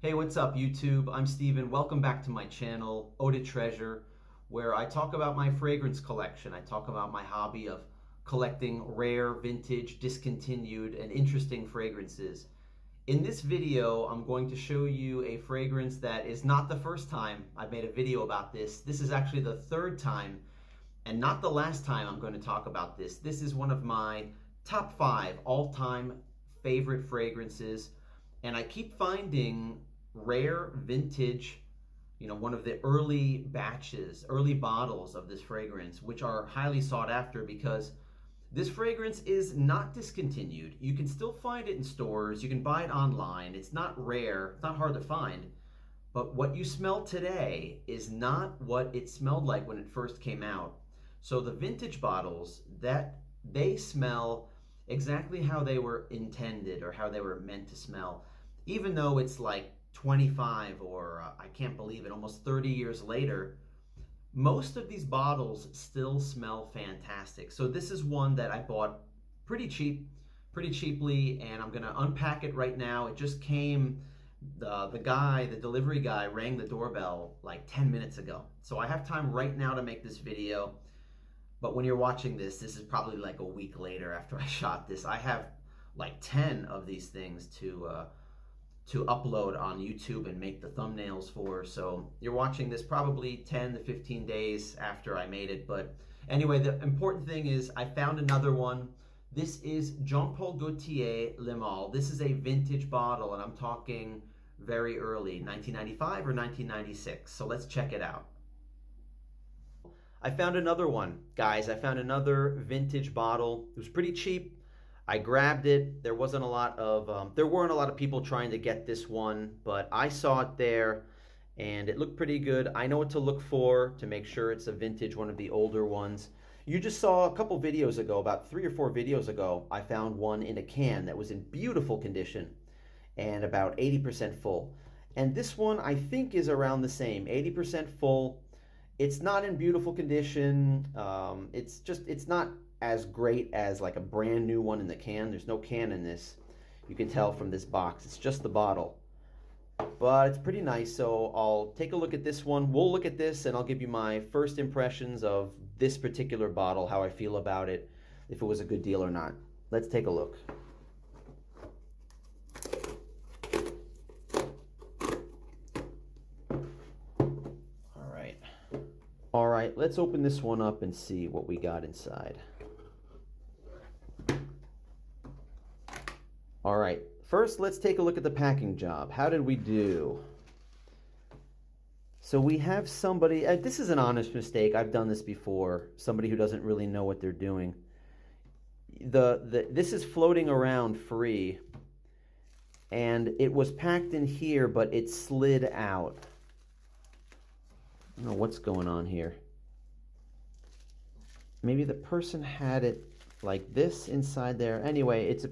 Hey, what's up YouTube? I'm Steven. Welcome back to my channel, Eau de Treasure, where I talk about my fragrance collection. I talk about my hobby of collecting rare, vintage, discontinued, and interesting fragrances. In this video, I'm going to show you a fragrance that is not the first time I've made a video about this. This is actually the third time, and not the last time I'm going to talk about this. This is one of my top 5 all-time favorite fragrances, and I keep finding rare vintage, one of the early batches, early bottles of this fragrance, which are highly sought after because this fragrance is not discontinued. You can still find it in stores. You can buy it online. It's not rare. It's not hard to find. But what you smell today is not what it smelled like when it first came out. So the vintage bottles, that they smell exactly how they were intended or how they were meant to smell, even though it's like 25 or I can't believe it, almost 30 years later. Most of these bottles still smell fantastic. So this is one that I bought pretty cheaply, and I'm gonna unpack it right now. It just came, the delivery guy rang the doorbell like 10 minutes ago. So I have time right now to make this video. But when you're watching this, this is probably like a week later after I shot this. I have like 10 of these things to upload on YouTube and make the thumbnails for. So you're watching this probably 10 to 15 days after I made it. But anyway, the important thing is I found another one. This is Jean Paul Gaultier lemale. This is a vintage bottle, and I'm talking very early, 1995 or 1996. So let's check it out. I found another one, guys. I found another vintage bottle. It was pretty cheap. I grabbed it. There weren't a lot of people trying to get this one, but I saw it there and it looked pretty good. I know what to look for to make sure it's a vintage, one of the older ones. You just saw a couple videos ago, about 3 or 4 videos ago, I found one in a can that was in beautiful condition and about 80% full. And this one I think is around the same, 80% full. It's not in beautiful condition. It's not as great as like a brand new one in the can. There's no can in this. You can tell from this box. It's just the bottle. But it's pretty nice, so I'll take a look at this one. We'll look at this and I'll give you my first impressions of this particular bottle, how I feel about it, if it was a good deal or not. Let's take a look. All right, let's open this one up and see what we got inside. All right, first let's take a look at the packing job. How did we do? So we have somebody, this is an honest mistake, I've done this before, somebody who doesn't really know what they're doing. This is floating around free, and it was packed in here, but it slid out. I don't know what's going on here. Maybe the person had it like this inside there. Anyway, it's a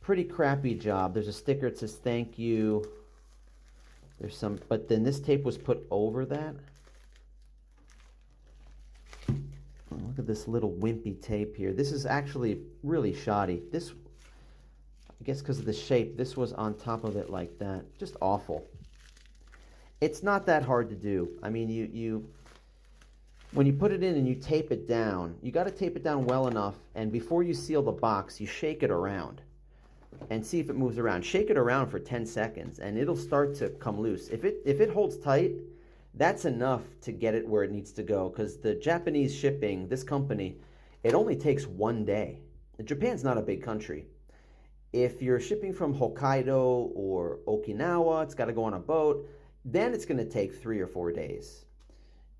pretty crappy job. There's a sticker that says thank you. There's some, but then this tape was put over that. Oh, look at this little wimpy tape here. This is actually really shoddy. This, I guess because of the shape, this was on top of it like that. Just awful. It's not that hard to do. I mean, when you put it in and you tape it down, you got to tape it down well enough, and before you seal the box, you shake it around and see if it moves around. Shake it around for 10 seconds and it'll start to come loose. If it holds tight, that's enough to get it where it needs to go, because the Japanese shipping, this company, it only takes 1 day. Japan's not a big country. If you're shipping from Hokkaido or Okinawa, it's got to go on a boat. Then it's going to take 3 or 4 days.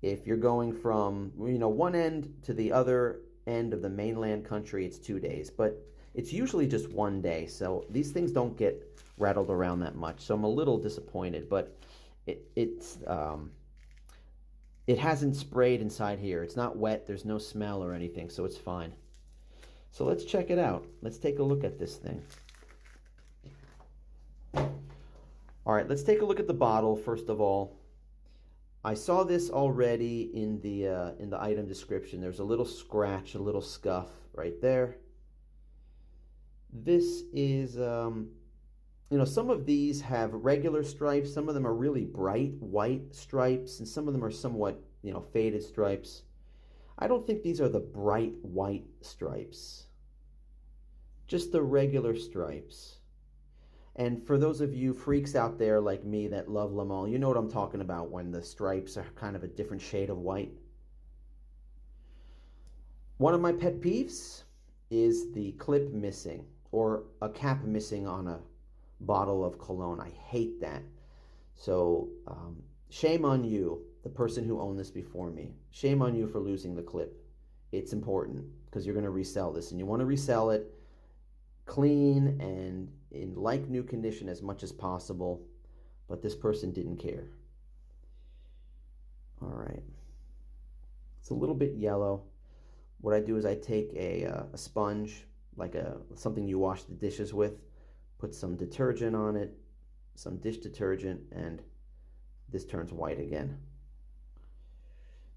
If you're going from one end to the other end of the mainland country, it's 2 days. But it's usually just 1 day. So these things don't get rattled around that much. So I'm a little disappointed. But it hasn't sprayed inside here. It's not wet. There's no smell or anything. So it's fine. So let's check it out. Let's take a look at this thing. All right, let's take a look at the bottle first of all. I saw this already in the item description. There's a little scratch, a little scuff right there. This is You know, some of these have regular stripes. Some of them are really bright white stripes, and some of them are somewhat, you know, faded stripes. I don't think these are the bright white stripes, just the regular stripes. And for those of you freaks out there like me that love lemale, you know what I'm talking about when the stripes are kind of a different shade of white. One of my pet peeves is the clip missing or a cap missing on a bottle of cologne. I hate that. So shame on you, the person who owned this before me. Shame on you for losing the clip. It's important because you're going to resell this, and you want to resell it clean and in like new condition as much as possible, but this person didn't care. All right, it's a little bit yellow. What I do is I take a sponge, like something you wash the dishes with, put some detergent on it, some dish detergent, and this turns white again.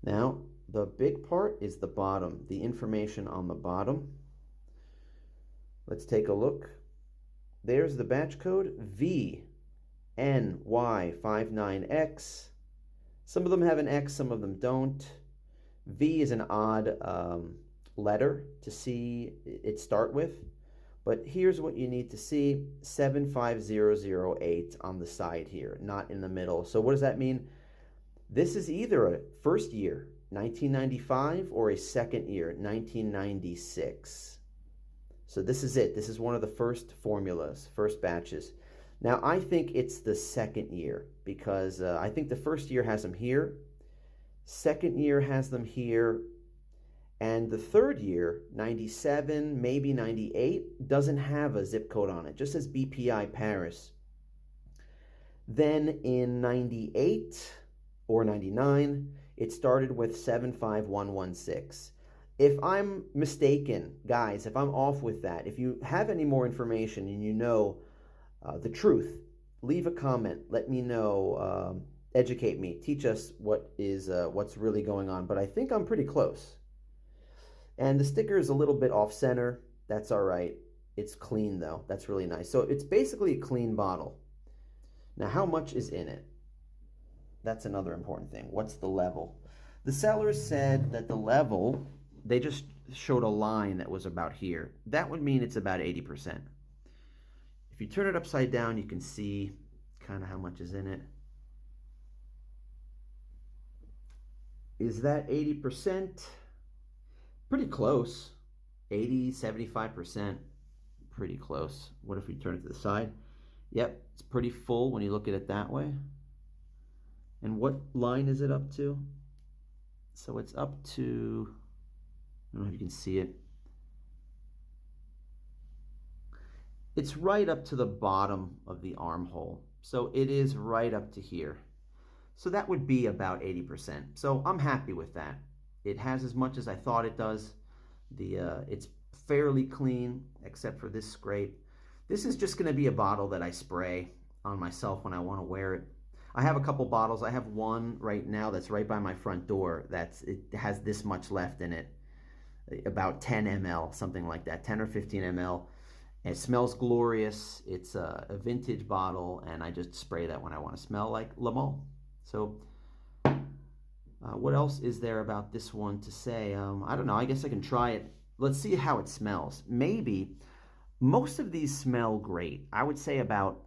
Now, the big part is the bottom, the information on the bottom. Let's take a look. There's the batch code, VNY59X. Some of them have an X, some of them don't. V is an odd letter to see it start with. But here's what you need to see, 75008 on the side here, not in the middle. So what does that mean? This is either a first year, 1995, or a second year, 1996. So this is it. This is one of the first formulas, first batches. Now, I think it's the second year because I think the first year has them here. Second year has them here. And the third year, 97, maybe 98, doesn't have a zip code on it, just says BPI Paris. Then in 98 or 99, it started with 75116. If I'm mistaken, guys, if I'm off with that, if you have any more information and you know the truth, leave a comment. Let me know, educate me, teach us what's really going on. But I think I'm pretty close. And the sticker is a little bit off center. That's all right. It's clean though. That's really nice. So it's basically a clean bottle. Now, how much is in it? That's another important thing. What's the level? The sellers said that the level, they just showed a line that was about here. That would mean it's about 80%. If you turn it upside down, you can see kind of how much is in it. Is that 80%? Pretty close. 80, 75%. Pretty close. What if we turn it to the side? Yep, it's pretty full when you look at it that way. And what line is it up to? So it's up to, I don't know if you can see it. It's right up to the bottom of the armhole. So it is right up to here. So that would be about 80%. So I'm happy with that. It has as much as I thought it does. It's fairly clean, except for this scrape. This is just gonna be a bottle that I spray on myself when I wanna wear it. I have a couple bottles. I have one right now that's right by my front door. It has this much left in it, about 10 ml, something like that, 10 or 15 ml. It smells glorious. It's a vintage bottle, and I just spray that when I want to smell like lemale. So what else is there about this one to say? I don't know. I guess I can try it. Let's see how it smells. Maybe most of these smell great. I would say about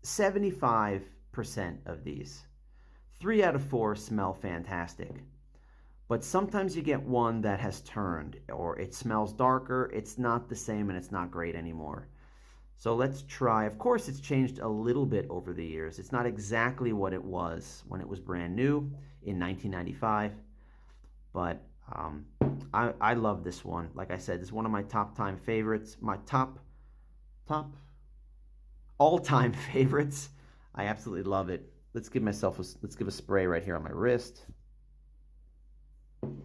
75% of these. 3 out of 4 smell fantastic. But sometimes you get one that has turned, or it smells darker, it's not the same, and it's not great anymore. So let's try. Of course, it's changed a little bit over the years. It's not exactly what it was when it was brand new in 1995, but I love this one. Like I said, it's one of my top-time favorites, my top all-time favorites. I absolutely love it. Let's give a spray right here on my wrist.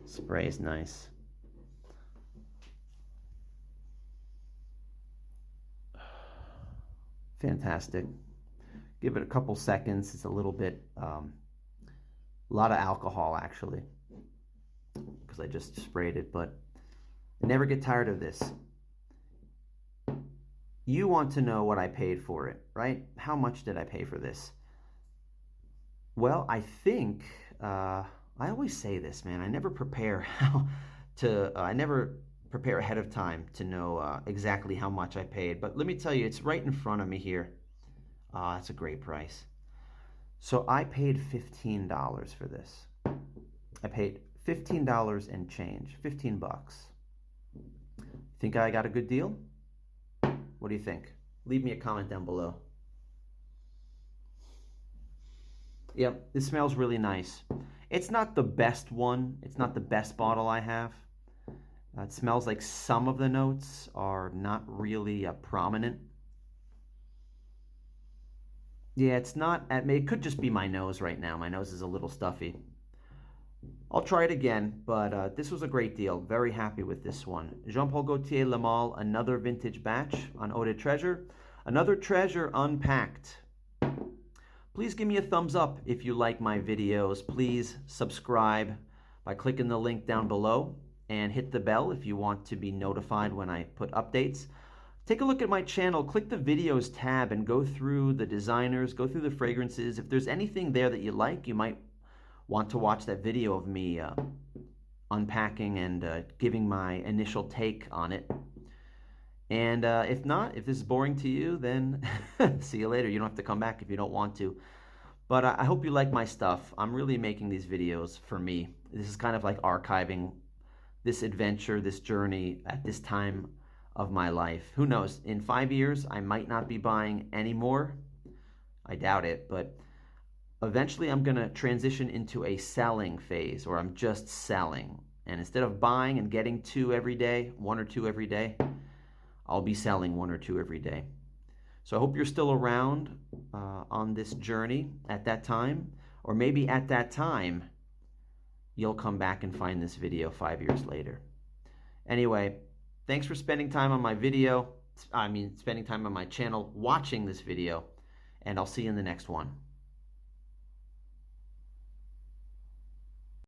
Spray is nice. Fantastic. Give it a couple seconds. It's a little bit, a lot of alcohol actually, because I just sprayed it, but I never get tired of this. You want to know what I paid for it, right? How much did I pay for this? Well, I think I always say this, man. I never prepare I never prepare ahead of time to know exactly how much I paid. But let me tell you, it's right in front of me here. That's a great price. So I paid $15 for this. I paid $15 and change, 15 bucks. Think I got a good deal? What do you think? Leave me a comment down below. Yep, this smells really nice. It's not the best one. It's not the best bottle I have. It smells like some of the notes are not really prominent. Yeah, it's not, it could just be my nose right now. My nose is a little stuffy. I'll try it again, but this was a great deal. Very happy with this one. Jean-Paul Gaultier Lemale, another vintage batch on Eau de Treasure. Another treasure unpacked. Please give me a thumbs up if you like my videos. Please subscribe by clicking the link down below and hit the bell if you want to be notified when I put updates. Take a look at my channel, click the videos tab and go through the designers, go through the fragrances. If there's anything there that you like, you might want to watch that video of me unpacking and giving my initial take on it. And if not, if this is boring to you, then see you later. You don't have to come back if you don't want to. But I hope you like my stuff. I'm really making these videos for me. This is kind of like archiving this adventure, this journey at this time of my life. Who knows? In 5 years, I might not be buying any more. I doubt it, but eventually I'm going to transition into a selling phase, or I'm just selling. And instead of buying and getting one or two every day, I'll be selling one or two every day. So I hope you're still around on this journey at that time, or maybe at that time, you'll come back and find this video 5 years later. Anyway, thanks for spending time on my video. Spending time on my channel, watching this video, and I'll see you in the next one.